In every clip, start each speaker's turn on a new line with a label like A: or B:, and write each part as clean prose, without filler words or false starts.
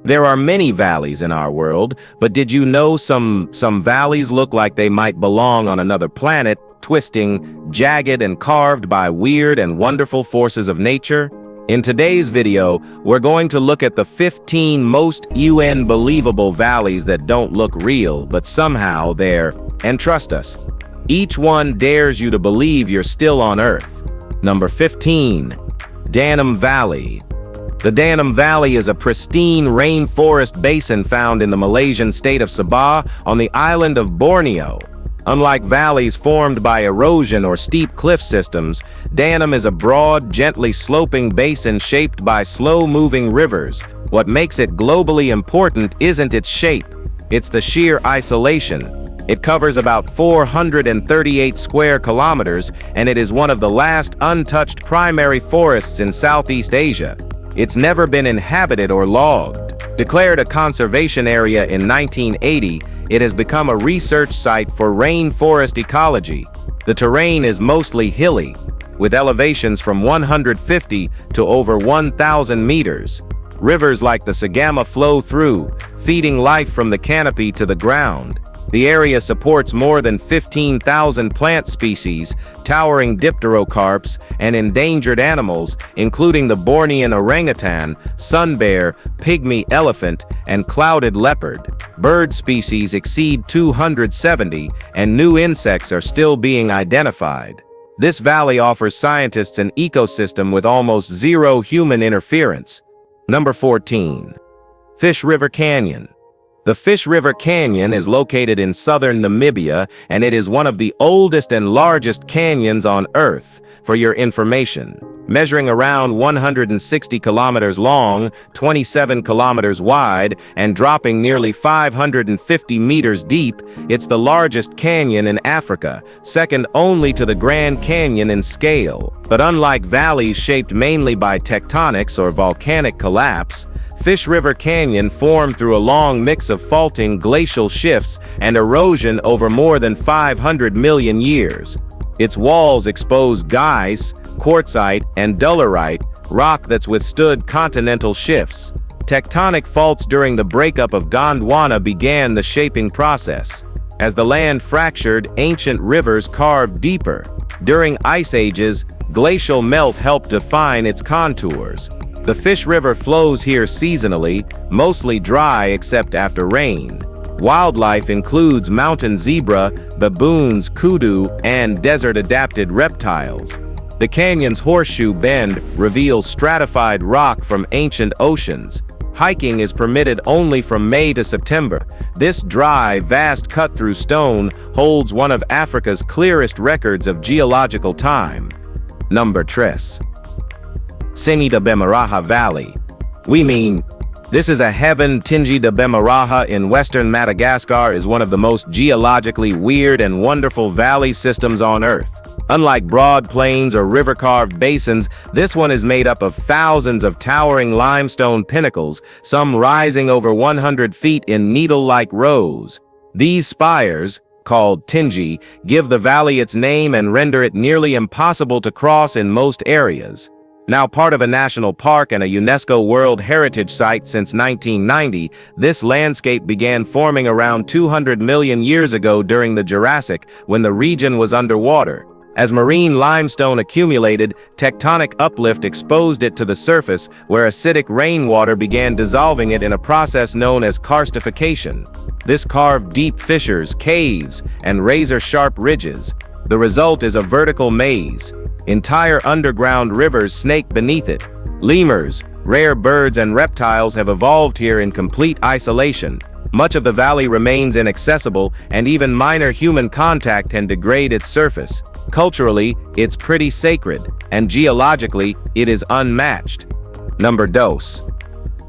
A: There are many valleys in our world, but did you know some valleys look like they might belong on another planet, twisting, jagged and carved by weird and wonderful forces of nature? In today's video, we're going to look at the 15 most unbelievable valleys that don't look real, but somehow they're, and trust us, each one dares you to believe you're still on Earth. Number 15, Danam Valley. The Danam Valley is a pristine rainforest basin found in the Malaysian state of Sabah on the island of Borneo. Unlike valleys formed by erosion or steep cliff systems, Danam is a broad, gently sloping basin shaped by slow-moving rivers. What makes it globally important isn't its shape, it's the sheer isolation. It covers about 438 square kilometers, and it is one of the last untouched primary forests in Southeast Asia. It's never been inhabited or logged. Declared a conservation area in 1980, it has become a research site for rainforest ecology. The terrain is mostly hilly, with elevations from 150 to over 1,000 meters. Rivers like the Sagama flow through, feeding life from the canopy to the ground. The area supports more than 15,000 plant species, towering dipterocarps, and endangered animals, including the Bornean orangutan, sun bear, pygmy elephant, and clouded leopard. Bird species exceed 270, and new insects are still being identified. This valley offers scientists an ecosystem with almost zero human interference. Number 14. Fish River Canyon. The Fish River Canyon is located in southern Namibia, and it is one of the oldest and largest canyons on Earth. For your information, measuring around 160 kilometers long, 27 kilometers wide, and dropping nearly 550 meters deep, it's the largest canyon in Africa, second only to the Grand Canyon in scale. But unlike valleys shaped mainly by tectonics or volcanic collapse, Fish River Canyon formed through a long mix of faulting glacial shifts and erosion over more than 500 million years. Its walls expose gneiss, quartzite, and dolerite, rock that's withstood continental shifts. Tectonic faults during the breakup of Gondwana began the shaping process. As the land fractured, ancient rivers carved deeper. During ice ages, glacial melt helped define its contours. The Fish River flows here seasonally, mostly dry except after rain. Wildlife includes mountain zebra, baboons, kudu, and desert-adapted reptiles. The canyon's horseshoe bend reveals stratified rock from ancient oceans. Hiking is permitted only from May to September. This dry, vast cut-through stone holds one of Africa's clearest records of geological time. Number 3. Scenic de Bemaraha Valley. This is a heaven. Tingi de Bemaraha in western Madagascar is one of the most geologically weird and wonderful valley systems on Earth. Unlike broad plains or river-carved basins, this one is made up of thousands of towering limestone pinnacles, some rising over 100 feet in needle-like rows. These spires, called Tingi, give the valley its name and render it nearly impossible to cross in most areas. Now part of a national park and a UNESCO World Heritage Site since 1990, this landscape began forming around 200 million years ago during the Jurassic, when the region was underwater. As marine limestone accumulated, tectonic uplift exposed it to the surface, where acidic rainwater began dissolving it in a process known as karstification. This carved deep fissures, caves, and razor-sharp ridges. The result is a vertical maze. Entire underground rivers snake beneath it. Lemurs, rare birds and reptiles have evolved here in complete isolation. Much of the valley remains inaccessible, and even minor human contact can degrade its surface. Culturally, it's pretty sacred, and geologically, it is unmatched. Number 2.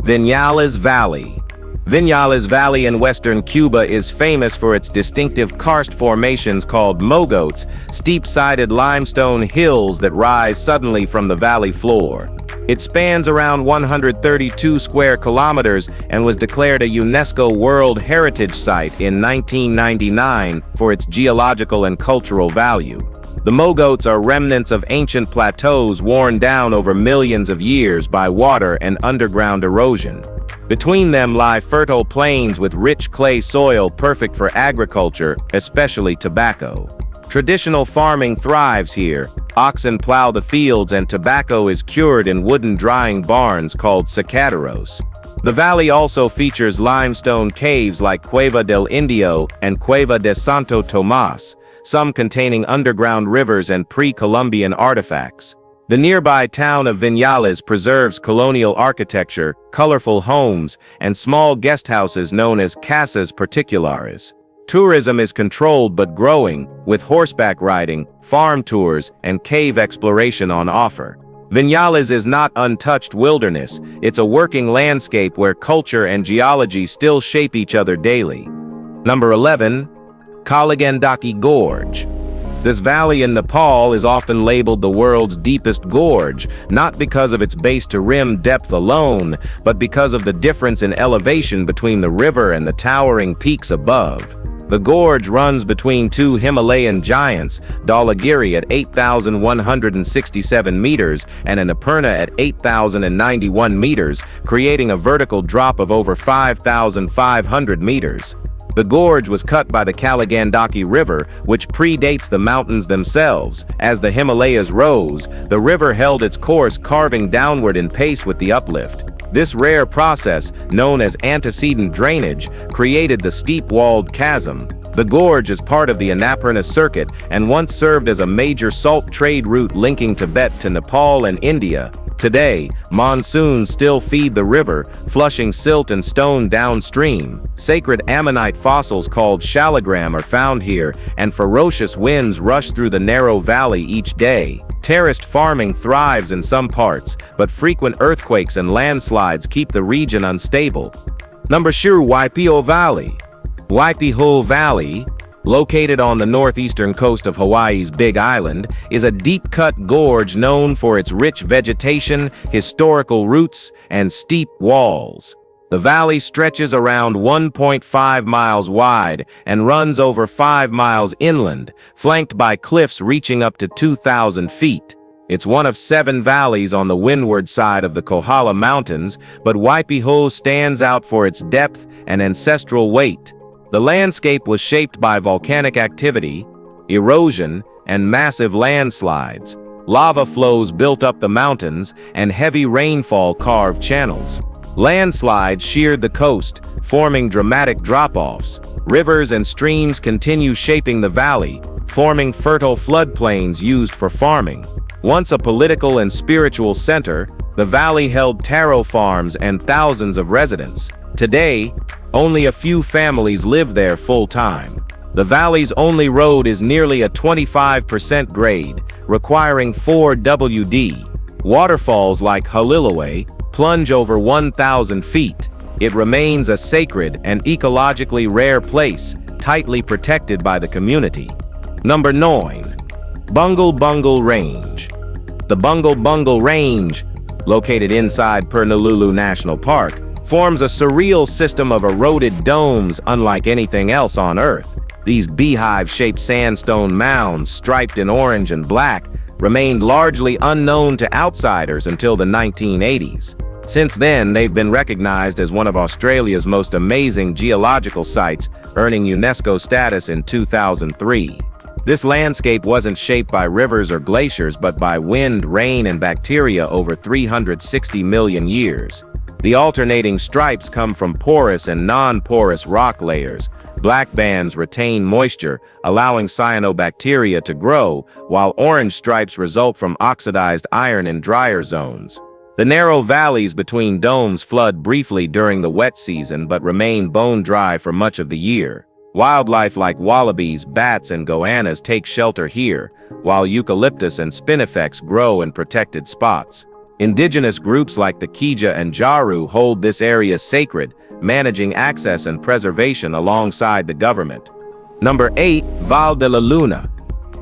A: Vinales Valley. Vinales Valley in western Cuba is famous for its distinctive karst formations called mogotes, steep-sided limestone hills that rise suddenly from the valley floor. It spans around 132 square kilometers and was declared a UNESCO World Heritage Site in 1999 for its geological and cultural value. The mogotes are remnants of ancient plateaus worn down over millions of years by water and underground erosion. Between them lie fertile plains with rich clay soil perfect for agriculture, especially tobacco. Traditional farming thrives here. Oxen plow the fields and tobacco is cured in wooden drying barns called secaderos. The valley also features limestone caves like Cueva del Indio and Cueva de Santo Tomás, some containing underground rivers and pre-Columbian artifacts. The nearby town of Viñales preserves colonial architecture, colorful homes, and small guest houses known as casas particulares. Tourism is controlled but growing, with horseback riding, farm tours, and cave exploration on offer. Viñales is not untouched wilderness, it's a working landscape where culture and geology still shape each other daily. Number 11. Kaligandaki Gorge. This valley in Nepal is often labeled the world's deepest gorge, not because of its base-to-rim depth alone, but because of the difference in elevation between the river and the towering peaks above. The gorge runs between two Himalayan giants, Dhaulagiri at 8,167 meters and Annapurna at 8,091 meters, creating a vertical drop of over 5,500 meters. The gorge was cut by the Kaligandaki River, which predates the mountains themselves. As the Himalayas rose, the river held its course, carving downward in pace with the uplift. This rare process, known as antecedent drainage, created the steep-walled chasm. The gorge is part of the Annapurna circuit and once served as a major salt trade route linking Tibet to Nepal and India. Today, monsoons still feed the river, flushing silt and stone downstream. Sacred ammonite fossils called shaligram are found here, and ferocious winds rush through the narrow valley each day. Terraced farming thrives in some parts, but frequent earthquakes and landslides keep the region unstable. Number 2. Waipio Valley. Waipio Valley, located on the northeastern coast of Hawaii's Big Island, is a deep-cut gorge known for its rich vegetation, historical roots, and steep walls. The valley stretches around 1.5 miles wide and runs over 5 miles inland, flanked by cliffs reaching up to 2,000 feet. It's one of 7 valleys on the windward side of the Kohala Mountains, but Waipio stands out for its depth and ancestral weight. The landscape was shaped by volcanic activity, erosion, and massive landslides. Lava flows built up the mountains, and heavy rainfall carved channels. Landslides sheared the coast, forming dramatic drop-offs. Rivers and streams continue shaping the valley, forming fertile floodplains used for farming. Once a political and spiritual center, the valley held taro farms and thousands of residents. Today, only a few families live there full-time. The valley's only road is nearly a 25% grade, requiring 4 WD. Waterfalls like Halilaway plunge over 1,000 feet. It remains a sacred and ecologically rare place, tightly protected by the community. Number 9. Bungal Bungal Range. The Bungal Bungal Range, located inside Pernalulu National Park, forms a surreal system of eroded domes unlike anything else on Earth. These beehive-shaped sandstone mounds, striped in orange and black, remained largely unknown to outsiders until the 1980s. Since then, they've been recognized as one of Australia's most amazing geological sites, earning UNESCO status in 2003. This landscape wasn't shaped by rivers or glaciers, but by wind, rain, and bacteria over 360 million years. The alternating stripes come from porous and non-porous rock layers. Black bands retain moisture, allowing cyanobacteria to grow, while orange stripes result from oxidized iron in drier zones. The narrow valleys between domes flood briefly during the wet season but remain bone dry for much of the year. Wildlife like wallabies, bats, and goannas take shelter here, while eucalyptus and spinifex grow in protected spots. Indigenous groups like the Kija and Jaru hold this area sacred, managing access and preservation alongside the government. Number 8. Val de la Luna.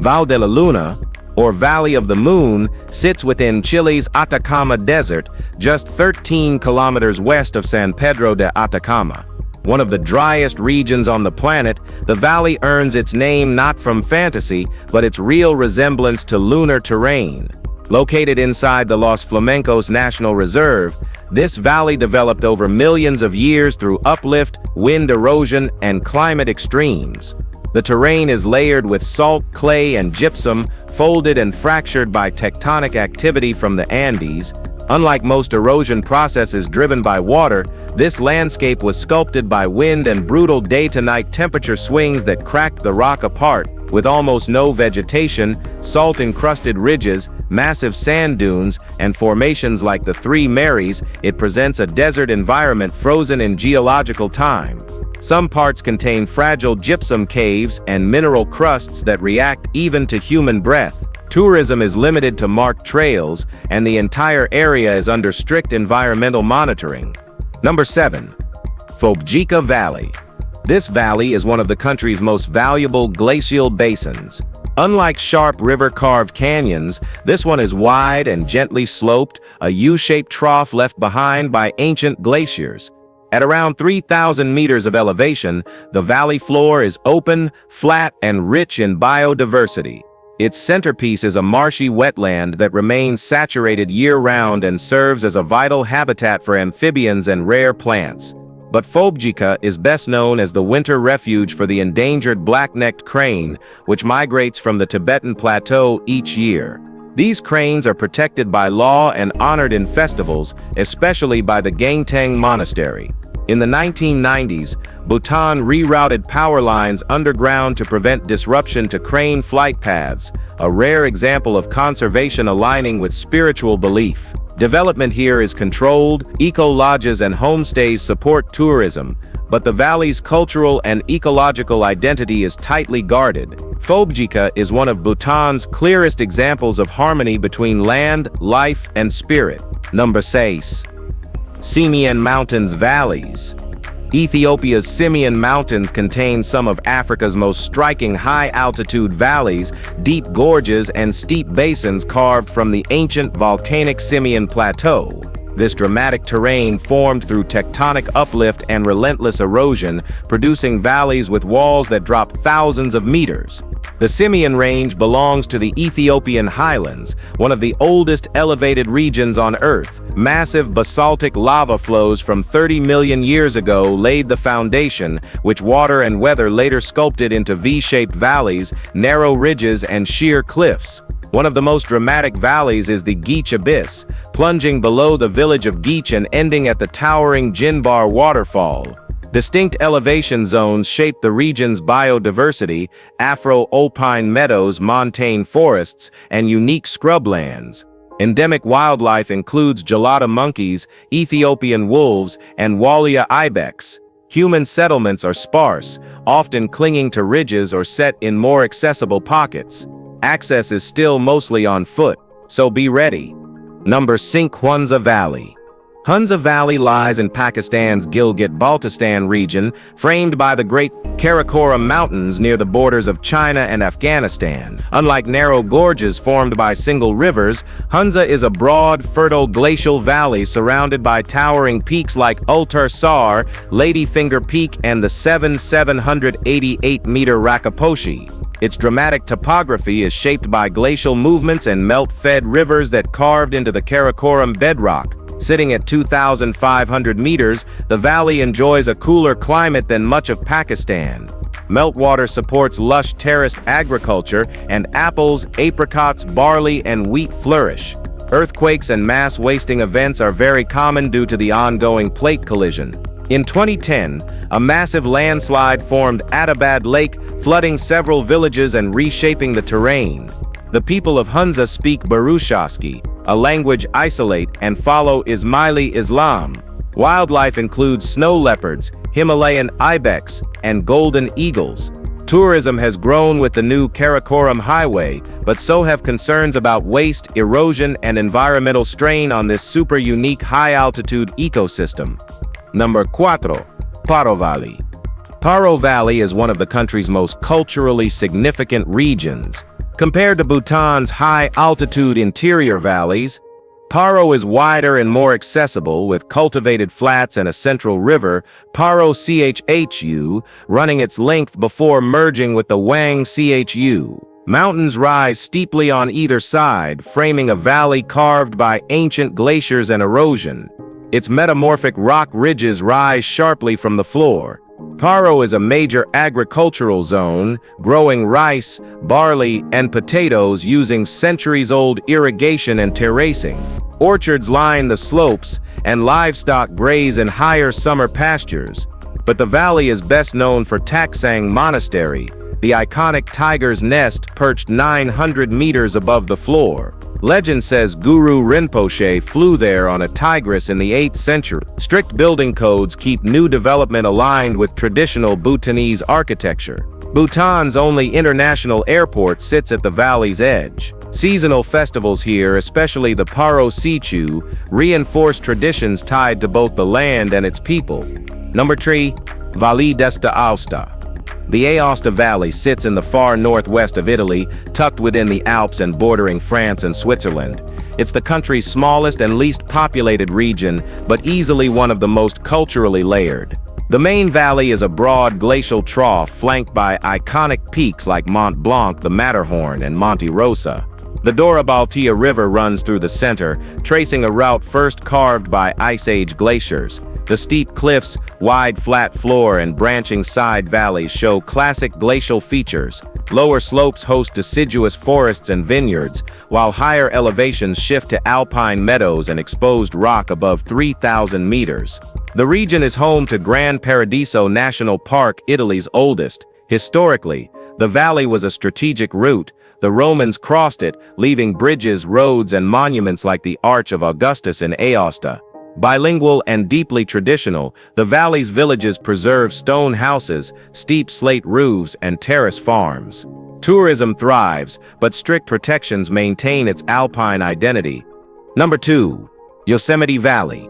A: Val de la Luna, or Valley of the Moon, sits within Chile's Atacama Desert, just 13 kilometers west of San Pedro de Atacama. One of the driest regions on the planet, the valley earns its name not from fantasy, but its real resemblance to lunar terrain. Located inside the Los Flamencos National Reserve, this valley developed over millions of years through uplift, wind erosion, and climate extremes. The terrain is layered with salt, clay, and gypsum, folded and fractured by tectonic activity from the Andes. Unlike most erosion processes driven by water, this landscape was sculpted by wind and brutal day-to-night temperature swings that cracked the rock apart. With almost no vegetation, salt-encrusted ridges, massive sand dunes, and formations like the Three Marys, it presents a desert environment frozen in geological time. Some parts contain fragile gypsum caves and mineral crusts that react even to human breath. Tourism is limited to marked trails, and the entire area is under strict environmental monitoring. Number 7. Phobjika Valley. This valley is one of the country's most valuable glacial basins. Unlike sharp river-carved canyons, this one is wide and gently sloped, a U-shaped trough left behind by ancient glaciers. At around 3,000 meters of elevation, the valley floor is open, flat, and rich in biodiversity. Its centerpiece is a marshy wetland that remains saturated year-round and serves as a vital habitat for amphibians and rare plants. But Phobjika is best known as the winter refuge for the endangered black-necked crane, which migrates from the Tibetan Plateau each year. These cranes are protected by law and honored in festivals, especially by the Gangteng Monastery. In the 1990s, Bhutan rerouted power lines underground to prevent disruption to crane flight paths, a rare example of conservation aligning with spiritual belief. Development here is controlled, eco-lodges and homestays support tourism, but the valley's cultural and ecological identity is tightly guarded. Phobjika is one of Bhutan's clearest examples of harmony between land, life, and spirit. Number 6. Simien Mountains Valleys. Ethiopia's Simien Mountains contain some of Africa's most striking high-altitude valleys, deep gorges, and steep basins carved from the ancient volcanic Simien Plateau. This dramatic terrain formed through tectonic uplift and relentless erosion, producing valleys with walls that drop thousands of meters. The Simien Range belongs to the Ethiopian highlands, one of the oldest elevated regions on Earth. Massive basaltic lava flows from 30 million years ago laid the foundation, which water and weather later sculpted into V-shaped valleys, narrow ridges, and sheer cliffs. One of the most dramatic valleys is the Geech Abyss, plunging below the village of Geech and ending at the towering Jinbar waterfall. Distinct elevation zones shape the region's biodiversity: Afro-alpine meadows, montane forests, and unique scrublands. Endemic wildlife includes gelada monkeys, Ethiopian wolves, and walia ibex. Human settlements are sparse, often clinging to ridges or set in more accessible pockets. Access is still mostly on foot, so be ready. Number 6. Hunza Valley. Hunza Valley lies in Pakistan's Gilgit-Baltistan region, framed by the Great Karakoram Mountains near the borders of China and Afghanistan. Unlike narrow gorges formed by single rivers, Hunza is a broad, fertile glacial valley surrounded by towering peaks like Ultar Sar, Ladyfinger Peak, and the 788-meter Rakaposhi. Its dramatic topography is shaped by glacial movements and melt-fed rivers that carved into the Karakoram bedrock. Sitting at 2,500 meters, the valley enjoys a cooler climate than much of Pakistan. Meltwater supports lush terraced agriculture, and apples, apricots, barley, and wheat flourish. Earthquakes and mass wasting events are very common due to the ongoing plate collision. In 2010, a massive landslide formed Atabad Lake, flooding several villages and reshaping the terrain. The people of Hunza speak Burushaski, a language isolate, and follow Ismaili Islam. Wildlife includes snow leopards, Himalayan ibex, and golden eagles. Tourism has grown with the new Karakoram Highway, but so have concerns about waste, erosion, and environmental strain on this super unique high-altitude ecosystem. Number 4. Paro Valley. Paro Valley is one of the country's most culturally significant regions. Compared to Bhutan's high-altitude interior valleys, Paro is wider and more accessible, with cultivated flats and a central river, Paro Chhu, running its length before merging with the Wang Chhu. Mountains rise steeply on either side, framing a valley carved by ancient glaciers and erosion. Its metamorphic rock ridges rise sharply from the floor. Paro is a major agricultural zone, growing rice, barley, and potatoes using centuries-old irrigation and terracing. Orchards line the slopes, and livestock graze in higher summer pastures. But the valley is best known for Taksang Monastery, the iconic tiger's nest perched 900 meters above the floor. Legend says Guru Rinpoche flew there on a tigress in the 8th century. Strict building codes keep new development aligned with traditional Bhutanese architecture. Bhutan's only international airport sits at the valley's edge. Seasonal festivals here, especially the Paro Sichu, reinforce traditions tied to both the land and its people. Number 3. Valle d'Esta Aosta. The Aosta Valley sits in the far northwest of Italy, tucked within the Alps and bordering France and Switzerland. It's the country's smallest and least populated region, but easily one of the most culturally layered. The main valley is a broad glacial trough flanked by iconic peaks like Mont Blanc, the Matterhorn, and Monte Rosa. The Dora Baltea River runs through the center, tracing a route first carved by Ice Age glaciers. The steep cliffs, wide flat floor, and branching side valleys show classic glacial features. Lower slopes host deciduous forests and vineyards, while higher elevations shift to alpine meadows and exposed rock above 3,000 meters. The region is home to Gran Paradiso National Park, Italy's oldest. Historically, the valley was a strategic route. The Romans crossed it, leaving bridges, roads, and monuments like the Arch of Augustus in Aosta. Bilingual and deeply traditional, the valley's villages preserve stone houses, steep slate roofs, and terrace farms. Tourism thrives, but strict protections maintain its alpine identity. Number 2. Yosemite Valley.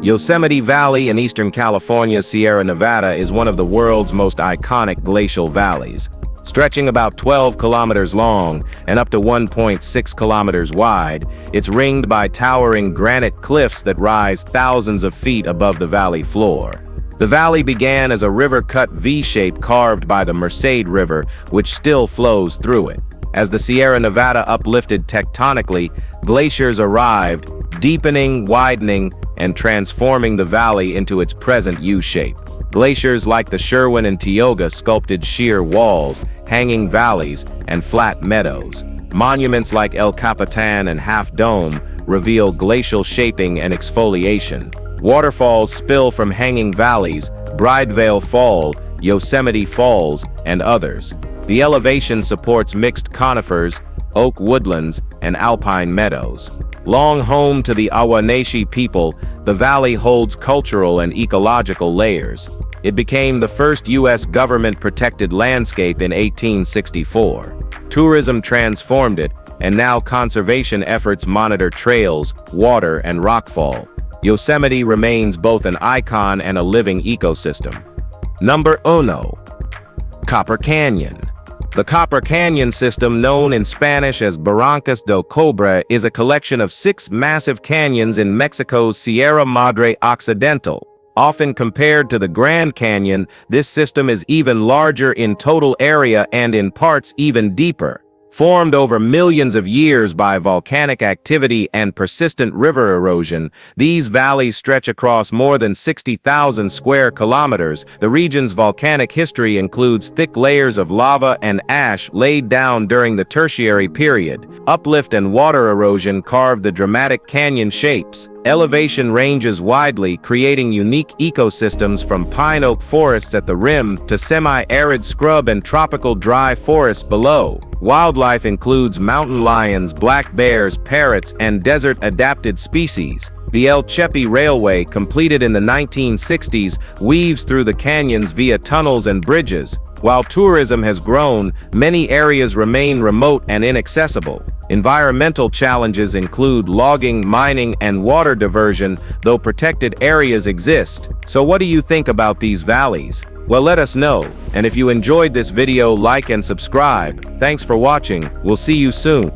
A: Yosemite Valley in eastern California's Sierra Nevada is one of the world's most iconic glacial valleys. Stretching about 12 kilometers long and up to 1.6 kilometers wide, it's ringed by towering granite cliffs that rise thousands of feet above the valley floor. The valley began as a river-cut V-shape carved by the Merced River, which still flows through it. As the Sierra Nevada uplifted tectonically, glaciers arrived, deepening, widening, and transforming the valley into its present U-shape. Glaciers like the Sherwin and Tioga sculpted sheer walls, hanging valleys, and flat meadows. Monuments like El Capitan and Half Dome reveal glacial shaping and exfoliation. Waterfalls spill from hanging valleys, Bridevale Fall, Yosemite Falls, and others. The elevation supports mixed conifers, oak woodlands, and alpine meadows. Long home to the Awaneshi people, the valley holds cultural and ecological layers. It became the first U.S. government-protected landscape in 1864. Tourism transformed it, and now conservation efforts monitor trails, water, and rockfall. Yosemite remains both an icon and a living ecosystem. Number 1. Copper Canyon. The Copper Canyon system, known in Spanish as Barrancas del Cobre, is a collection of 6 massive canyons in Mexico's Sierra Madre Occidental. Often compared to the Grand Canyon, this system is even larger in total area and in parts even deeper. Formed over millions of years by volcanic activity and persistent river erosion, these valleys stretch across more than 60,000 square kilometers. The region's volcanic history includes thick layers of lava and ash laid down during the Tertiary period. Uplift and water erosion carved the dramatic canyon shapes. Elevation ranges widely, creating unique ecosystems from pine oak forests at the rim to semi-arid scrub and tropical dry forests below. Wildlife includes mountain lions, black bears, parrots, and desert-adapted species. The El Chepe Railway, completed in the 1960s, weaves through the canyons via tunnels and bridges. While tourism has grown, many areas remain remote and inaccessible. Environmental challenges include logging, mining, and water diversion, though protected areas exist. So what do you think about these valleys? Well, let us know. And if you enjoyed this video, like and subscribe. Thanks for watching. We'll see you soon.